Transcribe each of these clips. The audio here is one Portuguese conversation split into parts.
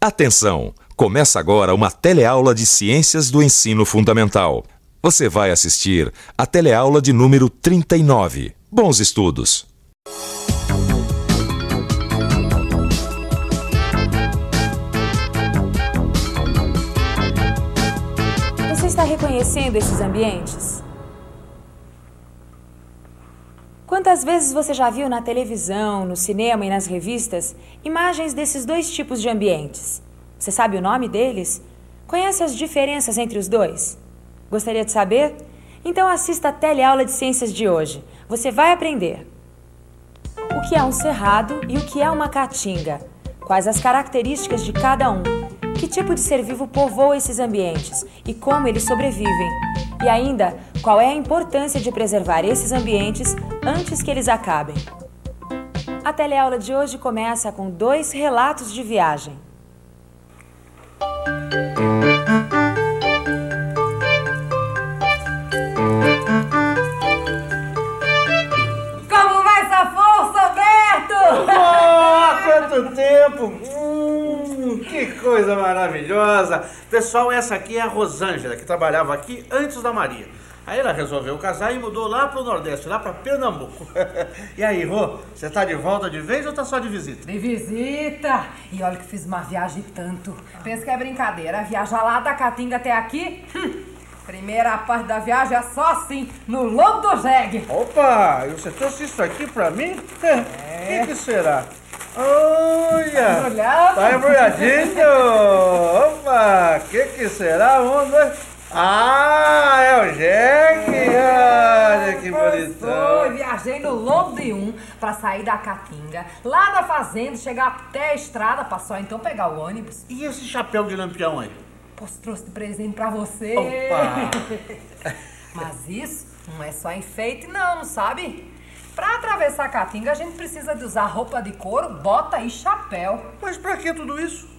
Atenção! Começa agora uma teleaula de Ciências do Ensino Fundamental. Você vai assistir a teleaula de número 39. Bons estudos! Você está reconhecendo esses ambientes? Quantas vezes você já viu na televisão, no cinema e nas revistas imagens desses dois tipos de ambientes? Você sabe o nome deles? Conhece as diferenças entre os dois? Gostaria de saber? Então assista a teleaula de ciências de hoje. Você vai aprender o que é um cerrado e o que é uma caatinga. Quais as características de cada um? Que tipo de ser vivo povoa esses ambientes e como eles sobrevivem? E ainda, qual é a importância de preservar esses ambientes antes que eles acabem? A teleaula de hoje começa com 2 relatos de viagem. Como vai essa força, Alberto? Há quanto tempo! Que coisa maravilhosa! Pessoal, essa aqui é a Rosângela, que trabalhava aqui antes da Maria. Aí ela resolveu casar e mudou lá pro Nordeste, lá pra Pernambuco. E aí, Rô, você tá de volta de vez ou tá só de visita? De visita! E olha que fiz uma viagem tanto. Pensa que é brincadeira, viajar lá da Caatinga até aqui? Primeira parte da viagem é só assim, no lombo do jegue. Opa, e você trouxe isso aqui pra mim? O que será? Olha! Tá embrulhadinho! Opa! Que será? Vamos ver. Ah, é o jegue! Olha que bonitão! Foi, viajei no lombo de um pra sair da Caatinga, lá da fazenda, chegar até a estrada pra só então pegar o ônibus. E esse chapéu de lampião aí? Pois trouxe de presente pra você. Opa! Mas isso não é só enfeite não, sabe? Pra atravessar a Caatinga, a gente precisa de usar roupa de couro, bota e chapéu. Mas pra que tudo isso?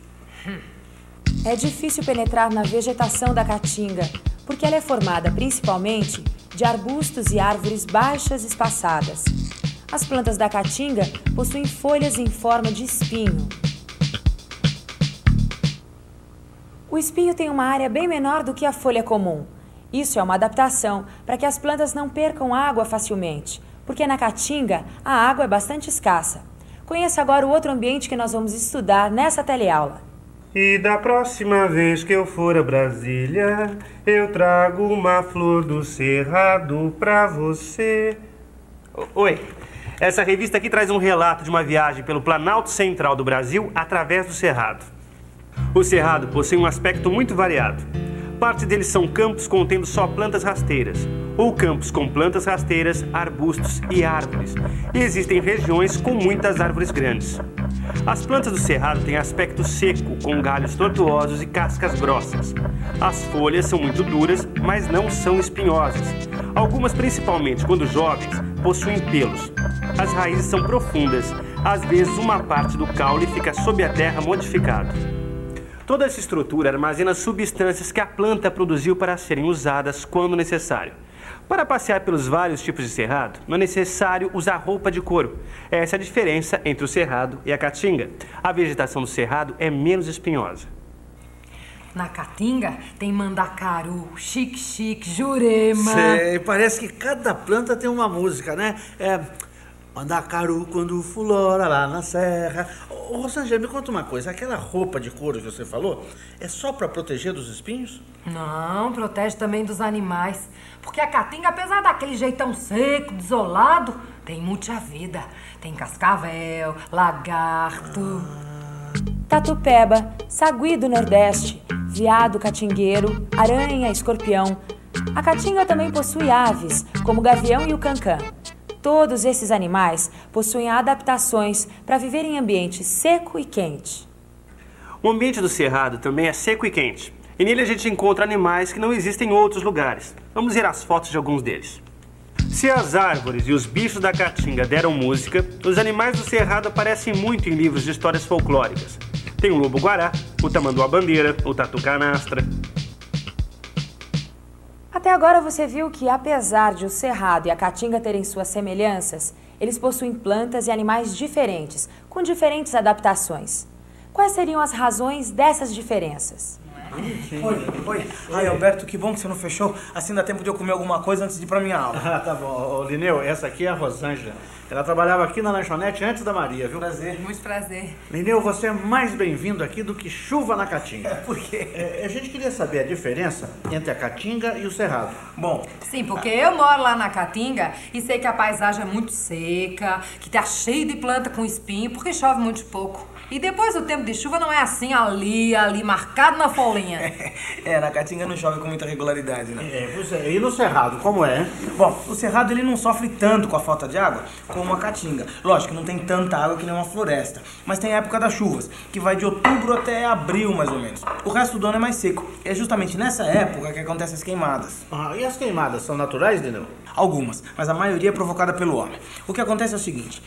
É difícil penetrar na vegetação da Caatinga, porque ela é formada principalmente de arbustos e árvores baixas espaçadas. As plantas da Caatinga possuem folhas em forma de espinho. O espinho tem uma área bem menor do que a folha comum. Isso é uma adaptação para que as plantas não percam água facilmente, porque na Caatinga a água é bastante escassa. Conheça agora o outro ambiente que nós vamos estudar nessa teleaula. E da próxima vez que eu for a Brasília, eu trago uma flor do cerrado pra você. Oi, essa revista aqui traz um relato de uma viagem pelo Planalto Central do Brasil através do cerrado. O cerrado possui um aspecto muito variado. Parte deles são campos contendo só plantas rasteiras, ou campos com plantas rasteiras, arbustos e árvores. E existem regiões com muitas árvores grandes. As plantas do cerrado têm aspecto seco, com galhos tortuosos e cascas grossas. As folhas são muito duras, mas não são espinhosas. Algumas, principalmente quando jovens, possuem pelos. As raízes são profundas. Às vezes, uma parte do caule fica sob a terra modificado. Toda essa estrutura armazena substâncias que a planta produziu para serem usadas quando necessário. Para passear pelos vários tipos de cerrado, não é necessário usar roupa de couro. Essa é a diferença entre o cerrado e a caatinga. A vegetação do cerrado é menos espinhosa. Na Caatinga tem mandacaru, xique-xique, jurema. Sei, parece que cada planta tem uma música, né? Mandacaru quando fulora lá na serra. Ô, Rosângela, me conta uma coisa. Aquela roupa de couro que você falou é só para proteger dos espinhos? Não, protege também dos animais. Porque a Caatinga, apesar daquele jeitão seco, desolado, tem muita vida. Tem cascavel, lagarto... Tatupeba, sagui do Nordeste, veado catingueiro, aranha, escorpião. A Caatinga também possui aves, como o gavião e o cancã. Todos esses animais possuem adaptações para viver em ambiente seco e quente. O ambiente do cerrado também é seco e quente. E nele a gente encontra animais que não existem em outros lugares. Vamos ver as fotos de alguns deles. Se as árvores e os bichos da Caatinga deram música, os animais do cerrado aparecem muito em livros de histórias folclóricas. Tem o lobo-guará, o tamanduá-bandeira, o tatu-canastra. Até agora você viu que, apesar de o cerrado e a Caatinga terem suas semelhanças, eles possuem plantas e animais diferentes, com diferentes adaptações. Quais seriam as razões dessas diferenças? Oi. Ai, Alberto, que bom que você não fechou. Assim dá tempo de eu comer alguma coisa antes de ir pra minha aula. Ah, tá bom. Ô, Lineu, essa aqui é a Rosângela. Ela trabalhava aqui na lanchonete antes da Maria, viu? Prazer. Muito prazer. Lineu, você é mais bem-vindo aqui do que chuva na Caatinga. Por quê? A gente queria saber a diferença entre a Caatinga e o Cerrado. Bom, Sim, porque eu moro lá na Caatinga e sei que a paisagem é muito seca, que tá cheio de planta com espinho, porque chove muito pouco. E depois o tempo de chuva não é assim ali, marcado na folhinha. na Caatinga não chove com muita regularidade, né? Pois é. E no Cerrado, como é? Bom, o Cerrado ele não sofre tanto com a falta de água como a Caatinga. Lógico que não tem tanta água que nem uma floresta, mas tem a época das chuvas, que vai de outubro até abril, mais ou menos. O resto do ano é mais seco. É justamente nessa época que acontecem as queimadas. Ah, e as queimadas são naturais, Lineu? Algumas, mas a maioria é provocada pelo homem. O que acontece é o seguinte,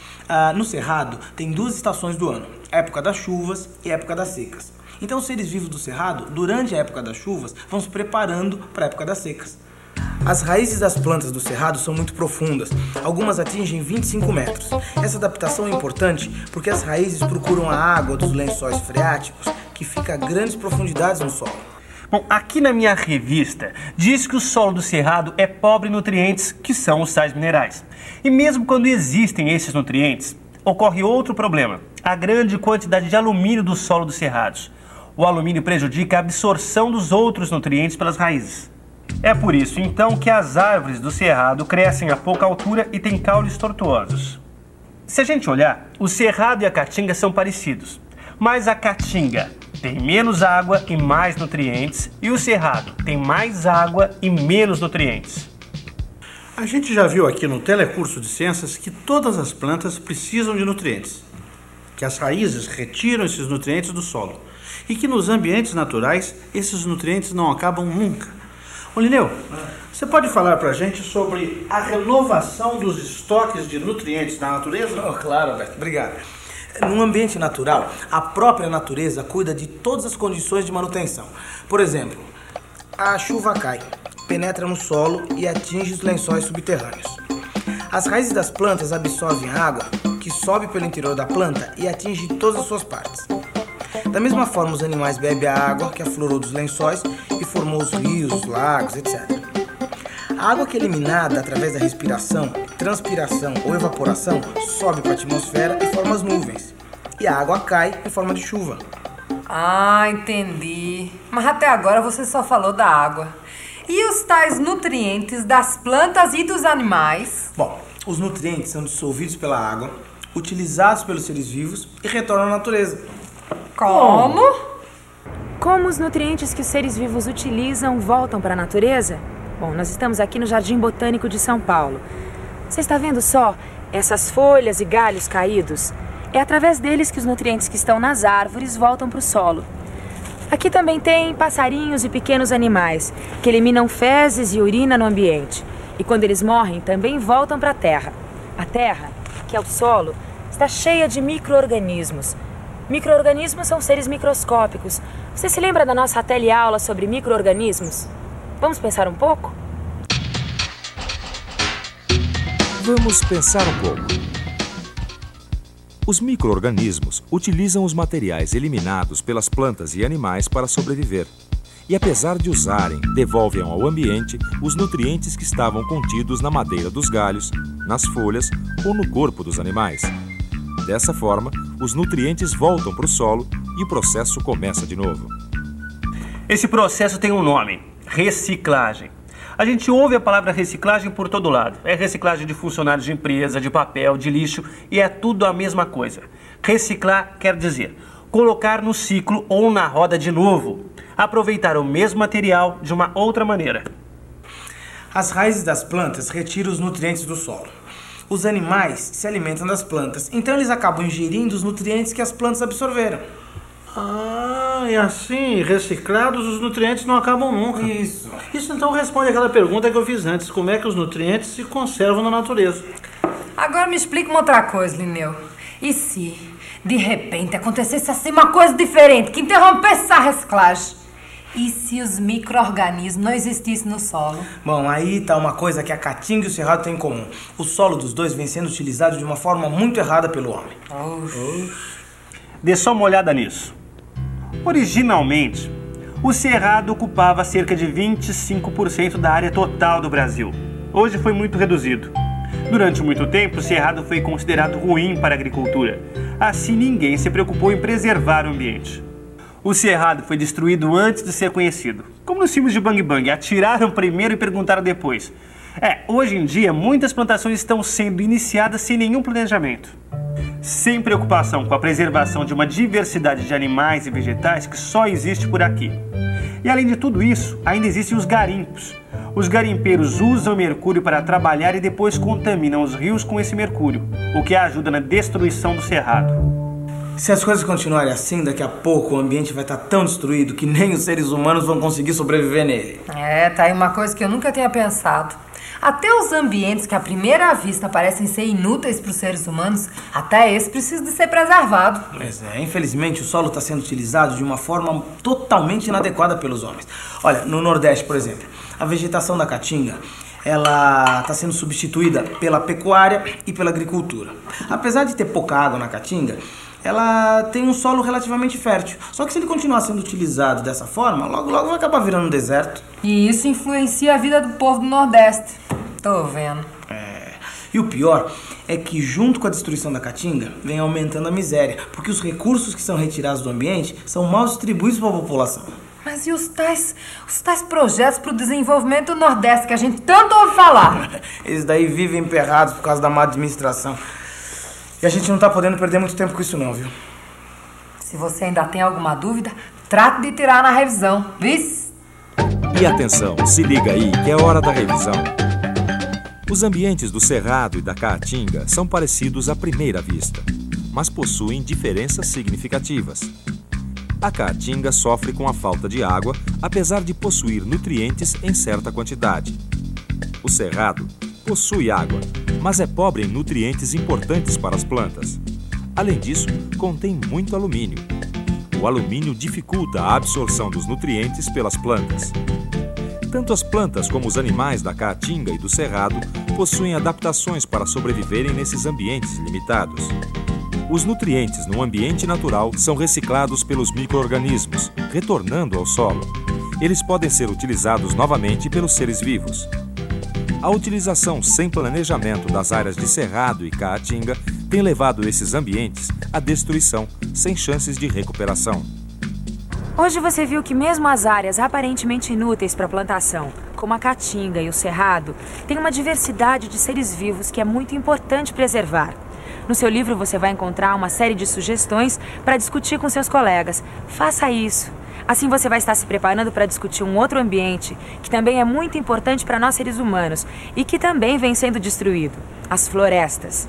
no Cerrado tem 2 estações do ano, a época das chuvas e a época das secas. Então os seres vivos do Cerrado, durante a época das chuvas, vão se preparando para a época das secas. As raízes das plantas do Cerrado são muito profundas, algumas atingem 25 metros. Essa adaptação é importante porque as raízes procuram a água dos lençóis freáticos, que fica a grandes profundidades no solo. Bom, aqui na minha revista diz que o solo do Cerrado é pobre em nutrientes, que são os sais minerais. E mesmo quando existem esses nutrientes, ocorre outro problema: a grande quantidade de alumínio do solo dos cerrados. O alumínio prejudica a absorção dos outros nutrientes pelas raízes. É por isso, então, que as árvores do Cerrado crescem a pouca altura e têm caules tortuosos. Se a gente olhar, o Cerrado e a Caatinga são parecidos, mas a Caatinga tem menos água e mais nutrientes, e o Cerrado tem mais água e menos nutrientes. A gente já viu aqui no Telecurso de Ciências que todas as plantas precisam de nutrientes, que as raízes retiram esses nutrientes do solo e que nos ambientes naturais esses nutrientes não acabam nunca. Ô Lineu, você pode falar pra gente sobre a renovação dos estoques de nutrientes na natureza? Oh, claro, Alberto, obrigado. Num ambiente natural, a própria natureza cuida de todas as condições de manutenção. Por exemplo, a chuva cai, penetra no solo e atinge os lençóis subterrâneos. As raízes das plantas absorvem a água, que sobe pelo interior da planta e atinge todas as suas partes. Da mesma forma, os animais bebem a água que aflorou dos lençóis e formou os rios, os lagos, etc. A água que é eliminada através da respiração, transpiração ou evaporação sobe para a atmosfera e forma as nuvens. E a água cai em forma de chuva. Ah, entendi. Mas até agora você só falou da água. E os tais nutrientes das plantas e dos animais? Bom, os nutrientes são dissolvidos pela água, utilizados pelos seres vivos e retornam à natureza. Como? Como os nutrientes que os seres vivos utilizam voltam para a natureza? Bom, nós estamos aqui no Jardim Botânico de São Paulo. Você está vendo só essas folhas e galhos caídos? É através deles que os nutrientes que estão nas árvores voltam para o solo. Aqui também tem passarinhos e pequenos animais que eliminam fezes e urina no ambiente. E quando eles morrem, também voltam para a terra. A terra, que é o solo, está cheia de micro-organismos. Micro-organismos são seres microscópicos. Você se lembra da nossa teleaula sobre micro-organismos? Vamos pensar um pouco? Vamos pensar um pouco. Os micro-organismos utilizam os materiais eliminados pelas plantas e animais para sobreviver. E apesar de usarem, devolvem ao ambiente os nutrientes que estavam contidos na madeira dos galhos, nas folhas ou no corpo dos animais. Dessa forma, os nutrientes voltam para o solo e o processo começa de novo. Esse processo tem um nome: reciclagem. A gente ouve a palavra reciclagem por todo lado. É reciclagem de funcionários de empresa, de papel, de lixo, e é tudo a mesma coisa. Reciclar quer dizer colocar no ciclo ou na roda de novo. Aproveitar o mesmo material de uma outra maneira. As raízes das plantas retiram os nutrientes do solo. Os animais se alimentam das plantas, então eles acabam ingerindo os nutrientes que as plantas absorveram. Ah, e assim, reciclados, os nutrientes não acabam nunca. Isso. Isso então responde aquela pergunta que eu fiz antes: como é que os nutrientes se conservam na natureza? Agora me explica uma outra coisa, Lineu. E se, de repente, acontecesse assim uma coisa diferente, que interrompesse essa reciclagem? E se os micro-organismos não existissem no solo? Bom, aí tá uma coisa que a Caatinga e o Cerrado têm em comum. O solo dos dois vem sendo utilizado de uma forma muito errada pelo homem. Dê só uma olhada nisso. Originalmente, o cerrado ocupava cerca de 25% da área total do Brasil. Hoje foi muito reduzido. Durante muito tempo, o cerrado foi considerado ruim para a agricultura. Assim, ninguém se preocupou em preservar o ambiente. O cerrado foi destruído antes de ser conhecido. Como nos filmes de Bang Bang, atiraram primeiro e perguntaram depois. Hoje em dia, muitas plantações estão sendo iniciadas sem nenhum planejamento. Sem preocupação com a preservação de uma diversidade de animais e vegetais que só existe por aqui. E além de tudo isso, ainda existem os garimpos. Os garimpeiros usam mercúrio para trabalhar e depois contaminam os rios com esse mercúrio, o que ajuda na destruição do cerrado. Se as coisas continuarem assim, daqui a pouco o ambiente vai estar tão destruído que nem os seres humanos vão conseguir sobreviver nele. Tá aí uma coisa que eu nunca tinha pensado. Até os ambientes que à primeira vista parecem ser inúteis para os seres humanos, até esse precisa de ser preservado. Pois infelizmente o solo está sendo utilizado de uma forma totalmente inadequada pelos homens. Olha, no Nordeste, por exemplo, a vegetação da caatinga, ela está sendo substituída pela pecuária e pela agricultura. Apesar de ter pouca água na caatinga, ela tem um solo relativamente fértil. Só que se ele continuar sendo utilizado dessa forma, logo vai acabar virando um deserto. E isso influencia a vida do povo do Nordeste. Tô vendo. E o pior é que junto com a destruição da caatinga, vem aumentando a miséria, porque os recursos que são retirados do ambiente são mal distribuídos para a população. Mas e os tais projetos para o desenvolvimento do Nordeste que a gente tanto ouve falar? Eles daí vivem emperrados por causa da má administração. E a gente não tá podendo perder muito tempo com isso não, viu? Se você ainda tem alguma dúvida, trate de tirar na revisão, viu? E atenção, se liga aí que é hora da revisão. Os ambientes do cerrado e da caatinga são parecidos à primeira vista, mas possuem diferenças significativas. A caatinga sofre com a falta de água, apesar de possuir nutrientes em certa quantidade. O cerrado possui água, mas é pobre em nutrientes importantes para as plantas. Além disso, contém muito alumínio. O alumínio dificulta a absorção dos nutrientes pelas plantas. Tanto as plantas como os animais da caatinga e do cerrado possuem adaptações para sobreviverem nesses ambientes limitados. Os nutrientes no ambiente natural são reciclados pelos micro-organismos, retornando ao solo. Eles podem ser utilizados novamente pelos seres vivos. A utilização sem planejamento das áreas de cerrado e caatinga tem levado esses ambientes à destruição, sem chances de recuperação. Hoje você viu que mesmo as áreas aparentemente inúteis para plantação, como a caatinga e o cerrado, têm uma diversidade de seres vivos que é muito importante preservar. No seu livro você vai encontrar uma série de sugestões para discutir com seus colegas. Faça isso. Assim você vai estar se preparando para discutir um outro ambiente que também é muito importante para nós seres humanos e que também vem sendo destruído, as florestas.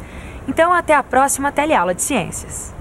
Então até a próxima teleaula de ciências.